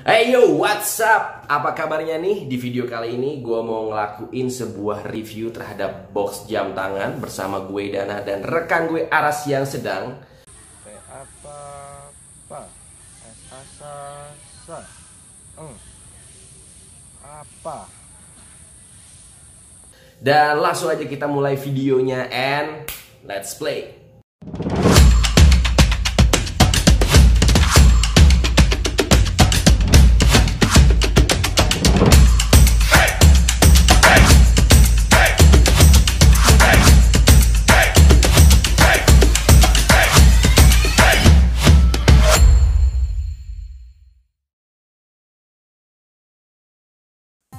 Hey yo, what's up? Apa kabarnya nih? Di video kali ini gue mau ngelakuin sebuah review terhadap box jam tangan bersama gue Dana dan rekan gue Aras yang sedang apa asa apa. dan langsung aja kita mulai videonya and let's play.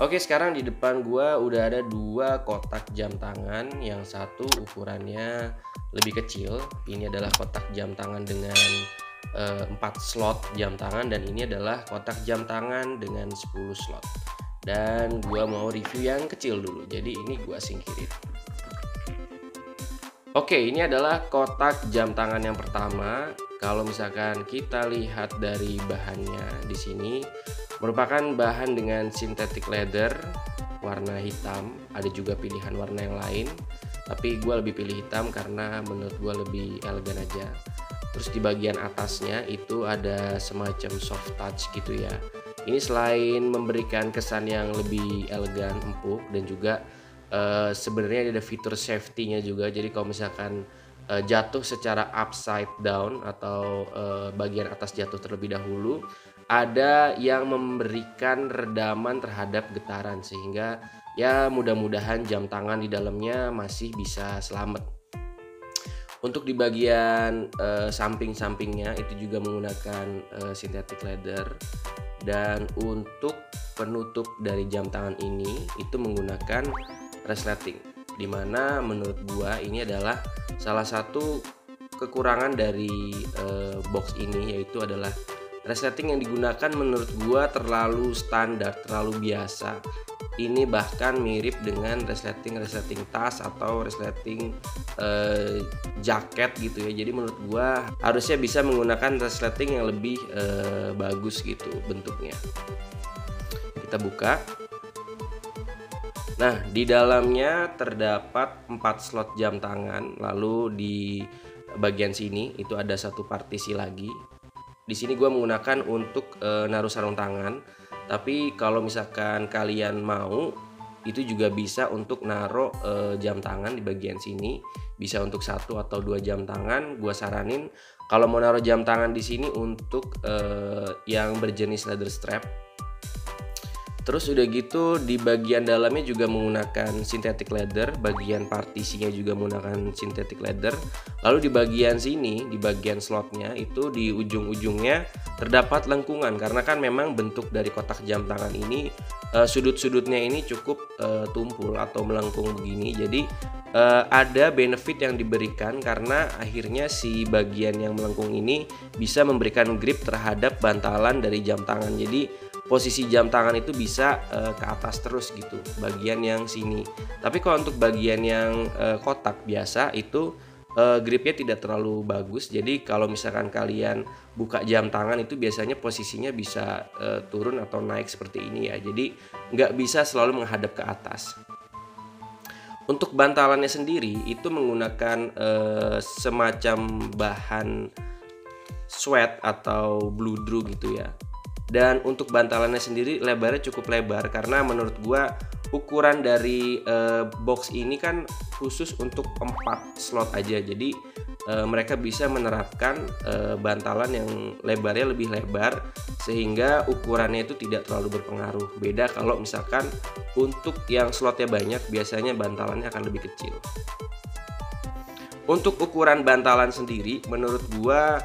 Oke, sekarang di depan gua udah ada dua kotak jam tangan. Yang satu ukurannya lebih kecil. Ini adalah kotak jam tangan dengan 4 slot jam tangan, dan ini adalah kotak jam tangan dengan 10 slot. Dan gua mau review yang kecil dulu. Jadi ini gua singkirin. Oke, ini adalah kotak jam tangan yang pertama. Kalau misalkan kita lihat dari bahannya di sini, merupakan bahan dengan synthetic leather warna hitam. Ada juga pilihan warna yang lain, tapi gue lebih pilih hitam karena menurut gue lebih elegan aja. Terus di bagian atasnya itu ada semacam soft touch gitu ya. Ini selain memberikan kesan yang lebih elegan, empuk, dan juga sebenarnya ada fitur safety-nya juga. Jadi kalau misalkan jatuh secara upside down atau bagian atas jatuh terlebih dahulu, ada yang memberikan redaman terhadap getaran, sehingga ya mudah-mudahan jam tangan di dalamnya masih bisa selamat. Untuk di bagian samping-sampingnya itu juga menggunakan synthetic leather, dan untuk penutup dari jam tangan ini itu menggunakan resleting, dimana menurut gua ini adalah salah satu kekurangan dari box ini, yaitu adalah resleting yang digunakan menurut gua terlalu standar, terlalu biasa. Ini bahkan mirip dengan resleting tas atau resleting jaket gitu ya. Jadi menurut gua harusnya bisa menggunakan resleting yang lebih bagus gitu bentuknya. Kita buka. Nah, di dalamnya terdapat 4 slot jam tangan. Lalu di bagian sini itu ada satu partisi lagi. Di sini gue menggunakan untuk naruh sarung tangan. Tapi kalau misalkan kalian mau, itu juga bisa untuk naruh jam tangan di bagian sini. Bisa untuk 1 atau 2 jam tangan. Gue saranin kalau mau naruh jam tangan di sini untuk yang berjenis leather strap. Terus udah gitu di bagian dalamnya juga menggunakan synthetic leather, bagian partisinya juga menggunakan synthetic leather. Lalu di bagian sini, di bagian slotnya itu di ujung-ujungnya terdapat lengkungan, karena kan memang bentuk dari kotak jam tangan ini sudut-sudutnya ini cukup tumpul atau melengkung begini. Jadi ada benefit yang diberikan karena akhirnya si bagian yang melengkung ini bisa memberikan grip terhadap bantalan dari jam tangan. Jadi posisi jam tangan itu bisa ke atas terus gitu, bagian yang sini. Tapi kalau untuk bagian yang kotak biasa itu gripnya tidak terlalu bagus. Jadi kalau misalkan kalian buka jam tangan itu biasanya posisinya bisa turun atau naik seperti ini ya. Jadi nggak bisa selalu menghadap ke atas. Untuk bantalannya sendiri itu menggunakan semacam bahan sweat atau bludru gitu ya. Dan untuk bantalannya sendiri lebarnya cukup lebar, karena menurut gua ukuran dari box ini kan khusus untuk 4 slot aja. Jadi mereka bisa menerapkan bantalan yang lebarnya lebih lebar sehingga ukurannya itu tidak terlalu berpengaruh. Beda kalau misalkan untuk yang slotnya banyak, biasanya bantalannya akan lebih kecil. Untuk ukuran bantalan sendiri menurut gua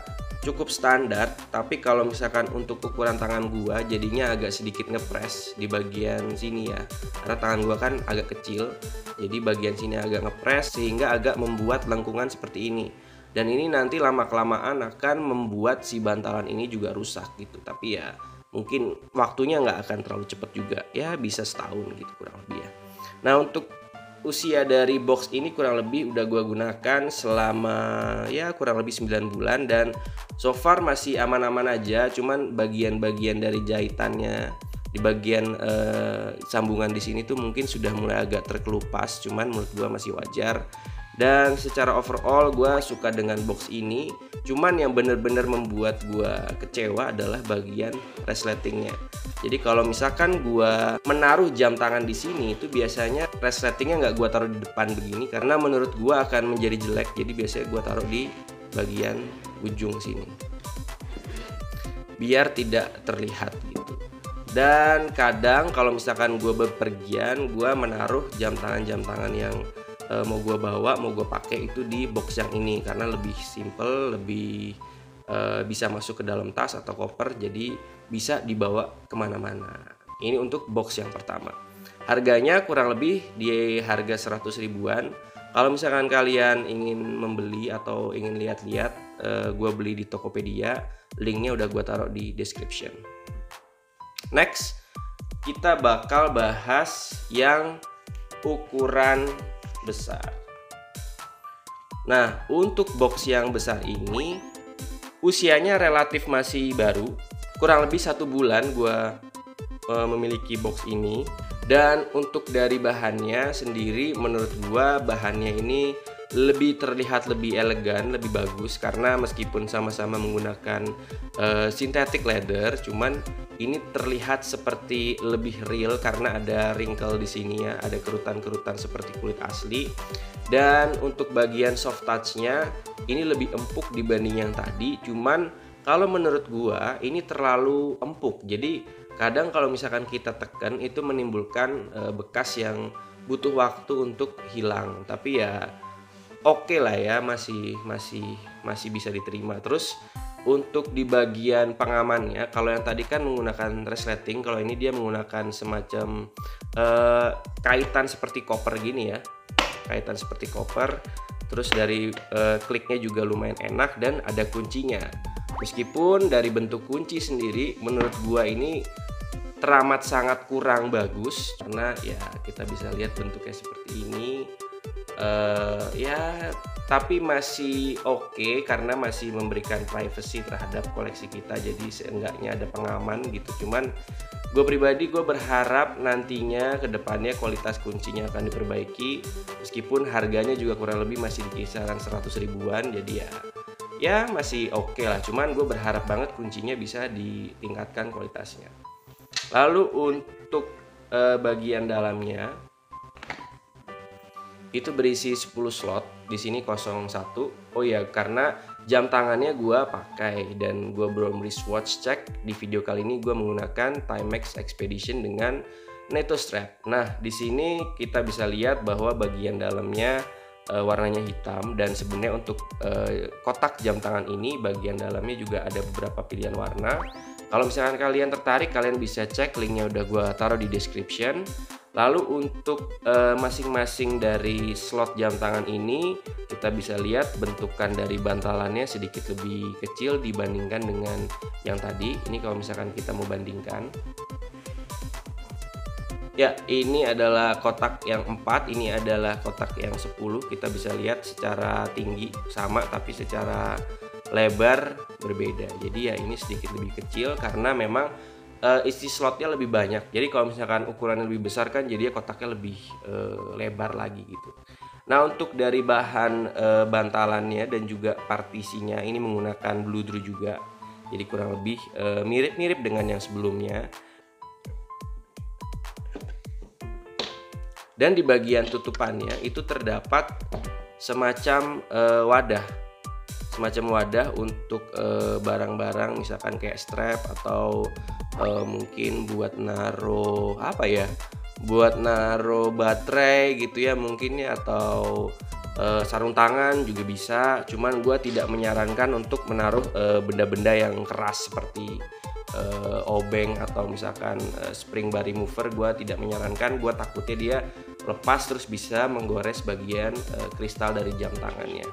cukup standar, tapi kalau misalkan untuk ukuran tangan gua jadinya agak sedikit ngepres di bagian sini ya, karena tangan gua kan agak kecil, jadi bagian sini agak ngepres sehingga agak membuat lengkungan seperti ini. Dan ini nanti lama kelamaan akan membuat si bantalan ini juga rusak gitu. Tapi ya mungkin waktunya nggak akan terlalu cepat juga, ya bisa setahun gitu kurang lebih ya. Nah, untuk usia dari box ini kurang lebih udah gue gunakan selama ya kurang lebih 9 bulan, dan so far masih aman-aman aja. Cuman bagian-bagian dari jahitannya di bagian sambungan di sini tuh mungkin sudah mulai agak terkelupas, cuman menurut gue masih wajar. Dan secara overall gue suka dengan box ini. Cuman yang bener-bener membuat gue kecewa adalah bagian resletingnya. Jadi kalau misalkan gue menaruh jam tangan di sini, itu biasanya resletingnya nggak gue taruh di depan begini, karena menurut gue akan menjadi jelek. Jadi biasanya gue taruh di bagian ujung sini, biar tidak terlihat gitu. Dan kadang kalau misalkan gue bepergian, gue menaruh jam tangan yang mau gue bawa, mau gue pakai itu di box yang ini, karena lebih simple, lebih bisa masuk ke dalam tas atau koper, jadi bisa dibawa kemana-mana. Ini untuk box yang pertama. Harganya kurang lebih di harga 100 ribuan. Kalau misalkan kalian ingin membeli atau ingin lihat-lihat, gue beli di Tokopedia, linknya udah gue taruh di description. Next, kita bakal bahas yang ukuran besar. Nah, untuk box yang besar ini usianya relatif masih baru, kurang lebih 1 bulan gue memiliki box ini. Dan untuk dari bahannya sendiri, menurut gue bahannya ini lebih terlihat lebih elegan, lebih bagus, karena meskipun sama-sama menggunakan synthetic leather, cuman ini terlihat seperti lebih real karena ada wrinkle di sini ya, ada kerutan-kerutan seperti kulit asli. Dan untuk bagian soft touch-nya ini lebih empuk dibanding yang tadi, cuman kalau menurut gua ini terlalu empuk. Jadi kadang kalau misalkan kita tekan itu menimbulkan bekas yang butuh waktu untuk hilang. Tapi ya oke lah ya, masih bisa diterima. Terus untuk di bagian pengamannya, kalau yang tadi kan menggunakan resleting, kalau ini dia menggunakan semacam kaitan seperti koper gini ya, kaitan seperti koper. Terus dari kliknya juga lumayan enak dan ada kuncinya. Meskipun dari bentuk kunci sendiri menurut gua ini teramat sangat kurang bagus, karena ya kita bisa lihat bentuknya seperti ini. Ya tapi masih oke, karena masih memberikan privacy terhadap koleksi kita, jadi seenggaknya ada pengaman gitu. Cuman gue pribadi gue berharap nantinya ke depannya kualitas kuncinya akan diperbaiki, meskipun harganya juga kurang lebih masih di kisaran 100 ribuan, jadi ya masih oke lah. Cuman gue berharap banget kuncinya bisa ditingkatkan kualitasnya. Lalu untuk bagian dalamnya itu berisi 10 slot, di sini 01. Oh ya, karena jam tangannya gue pakai dan gue belum wristwatch check, di video kali ini gue menggunakan Timex Expedition dengan NATO strap. Nah, di sini kita bisa lihat bahwa bagian dalamnya warnanya hitam, dan sebenarnya untuk kotak jam tangan ini bagian dalamnya juga ada beberapa pilihan warna. Kalau misalkan kalian tertarik, kalian bisa cek, linknya udah gue taruh di description. Lalu untuk masing-masing dari slot jam tangan ini kita bisa lihat bentukan dari bantalannya sedikit lebih kecil dibandingkan dengan yang tadi. Ini kalau misalkan kita mau bandingkan. Ya, ini adalah kotak yang 4, ini adalah kotak yang 10. Kita bisa lihat secara tinggi sama, tapi secara lebar berbeda. Jadi ya ini sedikit lebih kecil karena memang isi slotnya lebih banyak. Jadi kalau misalkan ukurannya lebih besar kan jadinya kotaknya lebih lebar lagi gitu. Nah, untuk dari bahan bantalannya dan juga partisinya ini menggunakan bludru juga. Jadi kurang lebih mirip-mirip dengan yang sebelumnya. Dan di bagian tutupannya itu terdapat semacam wadah untuk barang-barang misalkan kayak strap atau mungkin buat naruh buat naruh baterai gitu ya mungkin ya, atau sarung tangan juga bisa. Cuman gue tidak menyarankan untuk menaruh benda-benda yang keras seperti obeng atau misalkan spring bar remover. Gue tidak menyarankan, gue takutnya dia lepas terus bisa menggores bagian kristal dari jam tangannya.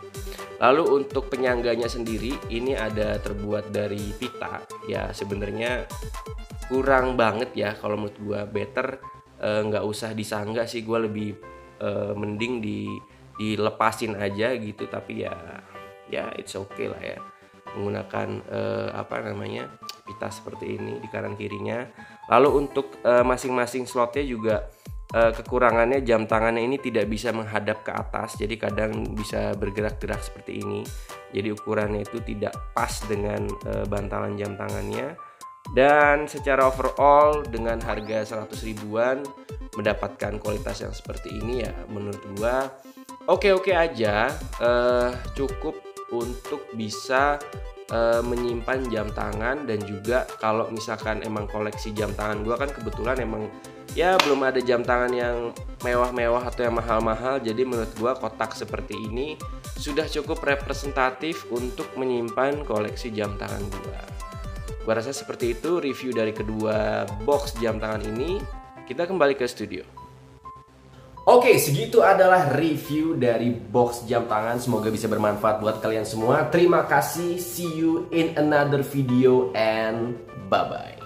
Lalu untuk penyangganya sendiri ini ada terbuat dari pita. Ya sebenarnya kurang banget ya, kalau menurut gue better nggak usah disangga sih. Gue lebih mending dilepasin aja gitu, tapi ya it's okay lah ya menggunakan pita seperti ini di kanan kirinya. Lalu untuk masing-masing slotnya juga kekurangannya jam tangannya ini tidak bisa menghadap ke atas, jadi kadang bisa bergerak-gerak seperti ini. Jadi ukurannya itu tidak pas dengan bantalan jam tangannya. Dan secara overall dengan harga 100 ribuan mendapatkan kualitas yang seperti ini ya menurut gua oke-oke aja, cukup untuk bisa menyimpan jam tangan. Dan juga kalau misalkan emang koleksi jam tangan gua kan kebetulan emang ya belum ada jam tangan yang mewah-mewah atau yang mahal-mahal, jadi menurut gua kotak seperti ini sudah cukup representatif untuk menyimpan koleksi jam tangan gua. Gua rasa seperti itu review dari kedua box jam tangan ini. Kita kembali ke studio. Oke, segitu adalah review dari box jam tangan. Semoga bisa bermanfaat buat kalian semua. Terima kasih. See you in another video and bye-bye.